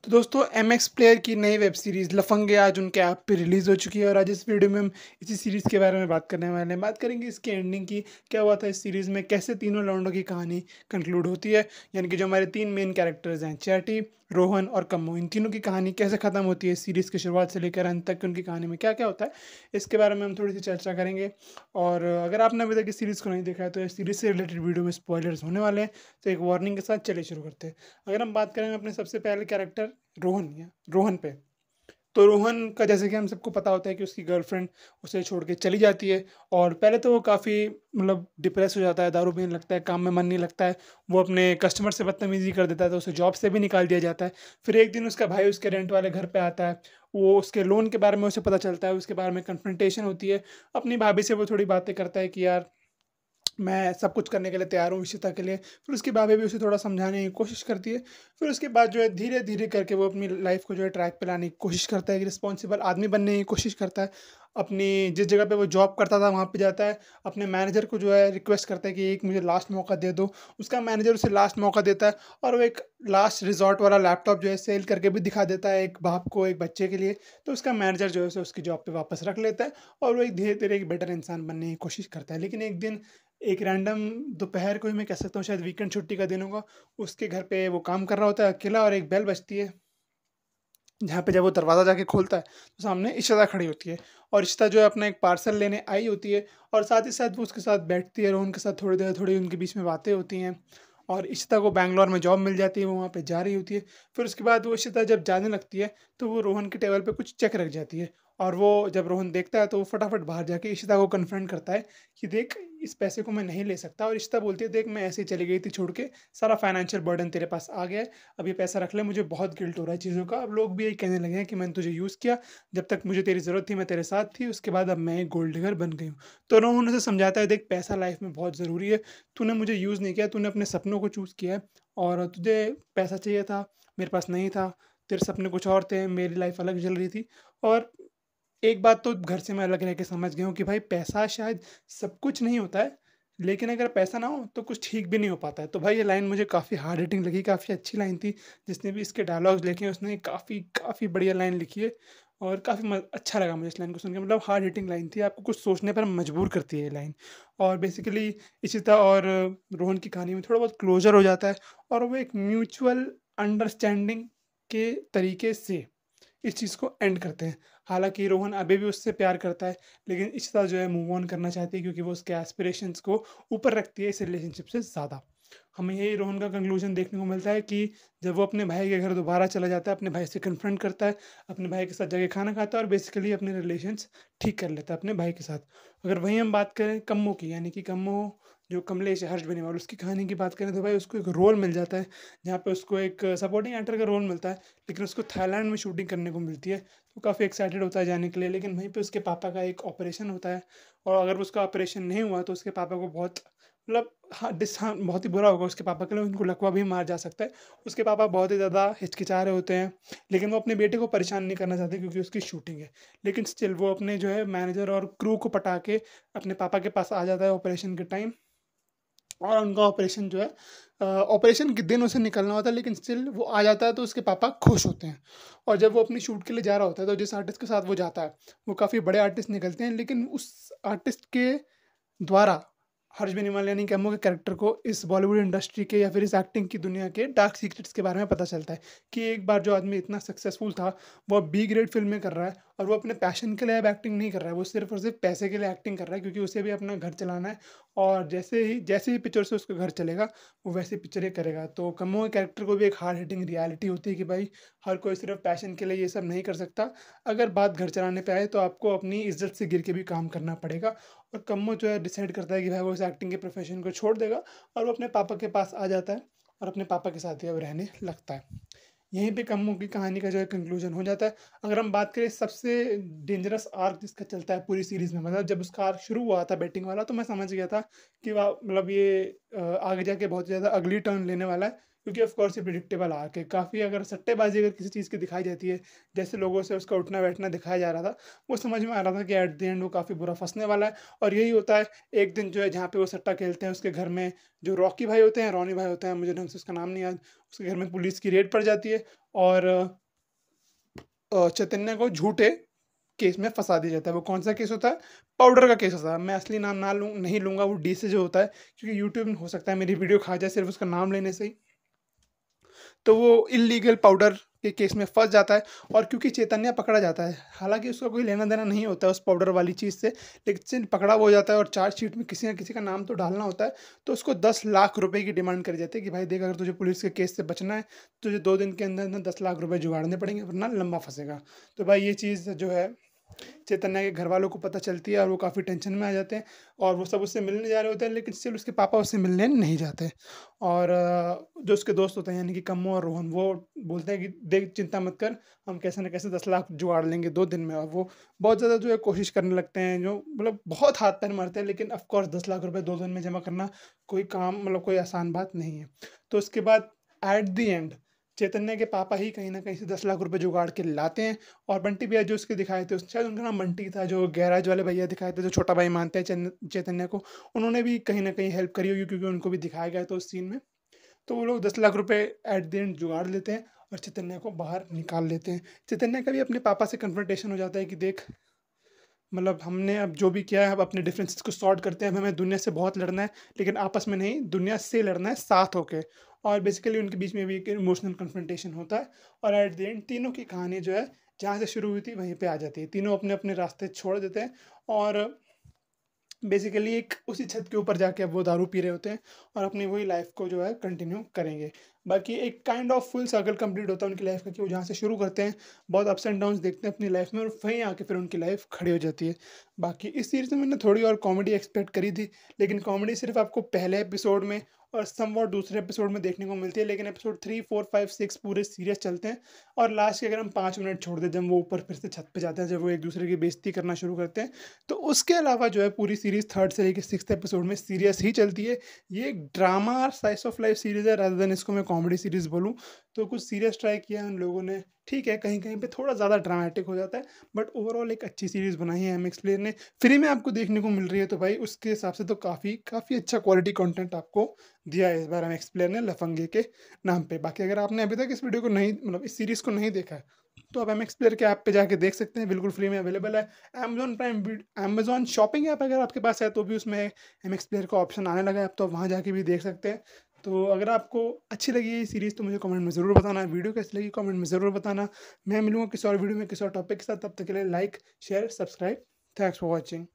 तो दोस्तों MX player की नई वेब सीरीज़ लफंगे आज उनके ऐप पे रिलीज़ हो चुकी है और आज इस वीडियो में हम इसी सीरीज़ के बारे में बात करने वाले हैं। बात करेंगे इसकी एंडिंग की, क्या हुआ था इस सीरीज़ में, कैसे तीनों लौंडों की कहानी कंक्लूड होती है। यानी कि जो हमारे तीन मेन कैरेक्टर्स हैं, चैटी, रोहन और कम्मो, इन तीनों की कहानी कैसे ख़त्म होती है इस सीरीज़ की शुरुआत से लेकर अंत तक, उनकी कहानी में क्या क्या होता है, इसके बारे में हम थोड़ी सी चर्चा करेंगे। और अगर आपने अभी तक इस सीरीज़ को नहीं देखा है तो इस सीरीज़ से रिलेटेड वीडियो में स्पॉयलर्स होने वाले हैं, तो एक वार्निंग के साथ चलिए शुरू करते हैं। अगर हम बात करें अपने सबसे पहले कैरेक्टर रोहन पे, तो रोहन का जैसे कि हम सबको पता होता है कि उसकी गर्लफ्रेंड उसे छोड़ के चली जाती है। और पहले तो वो काफ़ी डिप्रेस हो जाता है, दारू पीने लगता है, काम में मन नहीं लगता है, वो अपने कस्टमर से बदतमीजी कर देता है, तो उसे जॉब से भी निकाल दिया जाता है। फिर एक दिन उसका भाई उसके रेंट वाले घर पे आता है, वो उसके लोन के बारे में उसे पता चलता है, उसके बारे में कन्फ्रंटेशन होती है। अपनी भाभी से वो थोड़ी बातें करता है कि यार मैं सब कुछ करने के लिए तैयार हूँ इशिता के लिए। फिर उसकी भाभी भी उसे थोड़ा समझाने की कोशिश करती है। फिर उसके बाद जो है धीरे-धीरे करके वो अपनी लाइफ़ को जो है ट्रैक पे लाने की कोशिश करता है, एक रिस्पॉन्सिबल आदमी बनने की कोशिश करता है। अपनी जिस जगह पे वो जॉब करता था वहाँ पे जाता है, अपने मैनेजर को जो है रिक्वेस्ट करता है कि एक मुझे लास्ट मौका दे दो। उसका मैनेजर उसे लास्ट मौका देता है और वो एक लास्ट रिज़ॉर्ट वाला लैपटॉप जो है सेल करके भी दिखा देता है एक बाप को, एक बच्चे के लिए। तो उसका मैनेजर जो है उसे उसकी जॉब पे वापस रख लेता है और वो एक धीरे-धीरे एक बेटर इंसान बनने की कोशिश करता है। लेकिन एक दिन एक रैंडम दोपहर को ही मैं कह सकता हूँ, शायद वीकेंड छुट्टी का दिन होगा, उसके घर पे वो काम कर रहा होता है अकेला और एक बेल बजती है, जहाँ पे जब वो दरवाज़ा जाके खोलता है तो सामने इशिता खड़ी होती है। और इशिता जो है अपना एक पार्सल लेने आई होती है और साथ ही साथ वो उसके साथ बैठती है और उनके साथ थोड़ी देर थोड़ी उनके बीच में बातें होती हैं। और इशिता को बैंगलोर में जॉब मिल जाती है, वो वहाँ पे जा रही होती है। फिर उसके बाद वो इशिता जब जाने लगती है तो वो रोहन के टेबल पे कुछ चेक रख जाती है। और वो जब रोहन देखता है तो वो फटाफट बाहर जाके इशिता को कन्फ्रंट करता है कि देख, इस पैसे को मैं नहीं ले सकता। और इशिता बोलती है देख, मैं ऐसे ही चली गई थी छोड़ के, सारा फाइनेंशियल बर्डन तेरे पास आ गया है, अब ये पैसा रख ले, मुझे बहुत गिल्ट हो रहा है चीज़ों का। अब लोग भी यही कहने लगे हैं कि मैंने तुझे यूज़ किया, जब तक मुझे तेरी ज़रूरत थी मैं तेरे साथ थी, उसके बाद अब मैं एक गोल्ड डिगर बन गई हूँ। तो रोहन उसे समझाता है देख, पैसा लाइफ में बहुत ज़रूरी है, तूने मुझे यूज़ नहीं किया, तूने अपने सपनों को चूज़ किया है और तुझे पैसा चाहिए था, मेरे पास नहीं था, तेरे सपने कुछ और थे, मेरी लाइफ अलग चल रही थी। और एक बात तो घर से मैं अलग रह के समझ गया हूँ कि भाई पैसा शायद सब कुछ नहीं होता है, लेकिन अगर पैसा ना हो तो कुछ ठीक भी नहीं हो पाता है। तो भाई ये लाइन मुझे काफ़ी हार्ड हिटिंग लगी, काफ़ी अच्छी लाइन थी। जिसने भी इसके डायलॉग्स लिखे हैं उसने काफ़ी काफ़ी बढ़िया लाइन लिखी है और काफ़ी अच्छा लगा मुझे इस लाइन को सुन के। हार्ड हिटिंग लाइन थी, आपको कुछ सोचने पर मजबूर करती है ये लाइन। और बेसिकली इशिता और रोहन की कहानी में थोड़ा बहुत क्लोजर हो जाता है और वो एक म्यूचुअल अंडरस्टैंडिंग के तरीके से इस चीज़ को एंड करते हैं। हालाँकि रोहन अभी भी उससे प्यार करता है, लेकिन इशिता जो है मूव ऑन करना चाहती है क्योंकि वो उसके एस्पिरेशंस को ऊपर रखती है इस रिलेशनशिप से ज़्यादा। हमें यही रोहन का कंक्लूजन देखने को मिलता है कि जब वो अपने भाई के घर दोबारा चला जाता है, अपने भाई से कन्फ्रंट करता है, अपने भाई के साथ जाके खाना खाता है और बेसिकली अपने रिलेशंस ठीक कर लेता है अपने भाई के साथ। अगर वहीं हम बात करें कम्मो की, यानी कि कम्मो जो कमलेश है, हर्ष बेनीवाल, उसकी कहानी की बात करें तो भाई उसको एक रोल मिल जाता है, जहाँ पे उसको एक सपोर्टिंग एक्टर का रोल मिलता है, लेकिन उसको थाईलैंड में शूटिंग करने को मिलती है। तो काफ़ी एक्साइटेड होता है जाने के लिए, लेकिन वहीं पे उसके पापा का एक ऑपरेशन होता है और अगर उसका ऑपरेशन नहीं हुआ तो उसके पापा को बहुत हाँ, बहुत ही बुरा होगा उसके पापा के लिए, उनको लकवा भी मार जा सकता है। उसके पापा बहुत ही ज़्यादा हिचकिचा रहे होते हैं, लेकिन वो अपने बेटे को परेशान नहीं करना चाहते क्योंकि उसकी शूटिंग है। लेकिन स्टिल वो अपने जो है मैनेजर और क्रू को पटा के अपने पापा के पास आ जाता है ऑपरेशन के टाइम। और उनका ऑपरेशन जो है ऑपरेशन के दिन उसे निकलना होता है, लेकिन स्टिल वो आ जाता है तो उसके पापा खुश होते हैं। और जब वो अपनी शूट के लिए जा रहा होता है तो जिस आर्टिस्ट के साथ वो जाता है वो काफ़ी बड़े आर्टिस्ट निकलते हैं, लेकिन उस आर्टिस्ट के द्वारा हर्ष बेनीवाल यानी कि अम्मू के कैरेक्टर को इस बॉलीवुड इंडस्ट्री के या फिर इस एक्टिंग की दुनिया के डार्क सीक्रेट्स के बारे में पता चलता है कि एक बार जो आदमी इतना सक्सेसफुल था वो अब बी ग्रेड फिल्में कर रहा है और वो अपने पैशन के लिए अब एक्टिंग नहीं कर रहा है, वो सिर्फ और सिर्फ पैसे के लिए एक्टिंग कर रहा है क्योंकि उसे भी अपना घर चलाना है। और जैसे ही पिक्चर से उसका घर चलेगा वो वैसी पिक्चरें करेगा। तो कम्मो के कैरेक्टर को भी एक हार्ड हिटिंग रियलिटी होती है कि भाई हर कोई सिर्फ पैशन के लिए ये सब नहीं कर सकता। अगर बात घर चलाने पे आए तो आपको अपनी इज्जत से गिर के भी काम करना पड़ेगा। और कम्मो जो है डिसाइड करता है कि भाई वो इस एक्टिंग के प्रोफेशन को छोड़ देगा और वो अपने पापा के पास आ जाता है और अपने पापा के साथ ही अब रहने लगता है। यहीं पे कम्मो की कहानी का जो है कंक्लूजन हो जाता है। अगर हम बात करें सबसे डेंजरस आर्क जिसका चलता है पूरी सीरीज़ में, जब उसका आर्क शुरू हुआ था बैटिंग वाला तो मैं समझ गया था कि वाह, ये आगे जाके बहुत ज़्यादा अगली टर्न लेने वाला है क्योंकि ऑफ कोर्स ये प्रिडिक्टेबल आर्क है। काफ़ी अगर सट्टेबाज़ी अगर किसी चीज़ की दिखाई जाती है, जैसे लोगों से उसका उठना-बैठना दिखाया जा रहा था, वो समझ में आ रहा था कि एट द एंड वो काफ़ी बुरा फँसने वाला है। और यही होता है, एक दिन जो है जहाँ पे वो सट्टा खेलते हैं उसके घर में जो रॉकी भाई होते हैं, रॉनी भाई होते हैं, मुझे ढंग से उसका नाम नहीं याद, उसके घर में पुलिस की रेड पड़ जाती है और चैतन्य को झूठे केस में फँसा दिया जाता है। वो कौन-सा केस होता है? पाउडर का केस होता है। मैं असली नाम ना लूँ नहीं लूँगा, वो डी से जो होता है, क्योंकि यूट्यूब हो सकता है मेरी वीडियो खा जाए सिर्फ़ उसका नाम लेने से ही। तो वो इल्लीगल पाउडर के केस में फँस जाता है और क्योंकि चैतन्य पकड़ा जाता है, हालाँकि उसका कोई लेना-देना नहीं होता है उस पाउडर वाली चीज़ से, लेकिन पकड़ा वो हो जाता है और चार्जशीट में किसी न किसी का नाम तो डालना होता है, तो उसको 10 लाख रुपए की डिमांड करी जाती है कि भाई देख, अगर तुझे पुलिस के केस से बचना है, तुझे 2 दिन के अंदर-अंदर 10 लाख रुपए जुगाड़ने पड़ेंगे वरना लंबा फँसेगा। तो भाई ये चीज़ जो है चैतन्य के घरवालों को पता चलती है और वो काफ़ी टेंशन में आ जाते हैं और वो सब उससे मिलने जा रहे होते हैं, लेकिन स्टिल उसके पापा उससे मिलने नहीं जाते। और जो उसके दोस्त होते हैं यानी कि कम्मो और रोहन, वो बोलते हैं कि देख चिंता मत कर, हम कैसे न कैसे 10 लाख जुगाड़ लेंगे 2 दिन में। और वो बहुत ज़्यादा जो है कोशिश करने लगते हैं, जो मतलब बहुत हाथ पैर मारते हैं, लेकिन ऑफ कोर्स 10 लाख रुपए 2 दिन में जमा करना कोई काम मतलब कोई आसान बात नहीं है। तो उसके बाद एट द एंड चैतन्य के पापा ही कहीं न कहीं से 10 लाख रुपए जुगाड़ के लाते हैं और बंटी भैया जो उसके दिखाए थे, शायद उनका नाम बंटी था, जो गैराज वाले भैया दिखाए थे, जो छोटा भाई मानते हैं चैतन्य को, उन्होंने भी कहीं न कहीं हेल्प करी होगी क्योंकि उनको भी दिखाया गया था उस सीन में। तो वो लोग 10 लाख रुपए एट द एंड जुगाड़ लेते हैं और चैतन्य को बाहर निकाल लेते हैं। चैतन्य का भी अपने पापा से कन्फ्रंटेशन हो जाता है कि देख, मतलब हमने अब जो भी किया है, अब अपने डिफरेंसेस को सॉर्ट करते हैं, अब हमें दुनिया से बहुत लड़ना है, लेकिन आपस में नहीं, दुनिया से लड़ना है साथ होके। और बेसिकली उनके बीच में भी एक इमोशनल कन्फ्रंटेशन होता है और एट द एंड तीनों की कहानी जो है, जहाँ से शुरू हुई थी वहीं पे आ जाती है। तीनों अपने-अपने रास्ते छोड़ देते हैं और बेसिकली एक उसी छत के ऊपर जाके अब वो दारू पी रहे होते हैं और अपनी वही लाइफ को जो है कंटिन्यू करेंगे। बाकी एक kind of full circle complete होता है उनकी लाइफ का कि वो जहाँ से शुरू करते हैं, बहुत अप्स एंड डाउन्स देखते हैं अपनी लाइफ में और वहीं आके फिर उनकी लाइफ खड़ी हो जाती है। बाकी इस सीरीज़ में मैंने थोड़ी और कॉमेडी एक्सपेक्ट करी थी, लेकिन कॉमेडी सिर्फ़ आपको पहले एपिसोड में और समवॉट दूसरे एपिसोड में देखने को मिलती है, लेकिन एपिसोड 3, 4, 5, 6 पूरे सीरियस चलते हैं और लास्ट के अगर हम 5 मिनट छोड़ दें, जब वो ऊपर फिर से छत पे जाते हैं, जब वो एक-दूसरे की बेइज़्ज़ती करना शुरू करते हैं, तो उसके अलावा जो है पूरी सीरीज़ 3rd से लेके 6th एपिसोड में सीरियस ही चलती है। ये एक drama slice of life series है रादर देन इसको मैं कॉमेडी सीरीज़ बोलूँ। तो कुछ सीरियस ट्राई किया है उन लोगों ने। ठीक है, कहीं-कहीं पे थोड़ा ज़्यादा ड्रामेटिक हो जाता है, बट ओवरऑल एक अच्छी सीरीज़ बनाई है एमएक्स प्लेयर ने। फ्री में आपको देखने को मिल रही है, तो भाई उसके हिसाब से तो काफ़ी काफ़ी अच्छा क्वालिटी कंटेंट आपको दिया है इस बार एमएक्स प्लेयर ने लफंगे के नाम पे। बाकी अगर आपने अभी तक इस वीडियो को नहीं मतलब इस सीरीज़ को नहीं देखा है, तो आप एमएक्स प्लेयर के ऐप पे जाके देख सकते हैं, बिल्कुल फ्री में अवेलेबल है। अमेज़न शॉपिंग ऐप अगर आपके पास है, तो भी उसमें एमएक्स प्लेयर का ऑप्शन आने लगा है, अब तो वहाँ जाके भी देख सकते हैं। तो अगर आपको अच्छी लगी ये सीरीज़ तो मुझे कमेंट में ज़रूर बताना, वीडियो कैसी लगी कमेंट में ज़रूर बताना। मैं मिलूँगा किसी और वीडियो में किसी और टॉपिक के साथ, तब तक के लिए like, share, subscribe. Thanks for watching.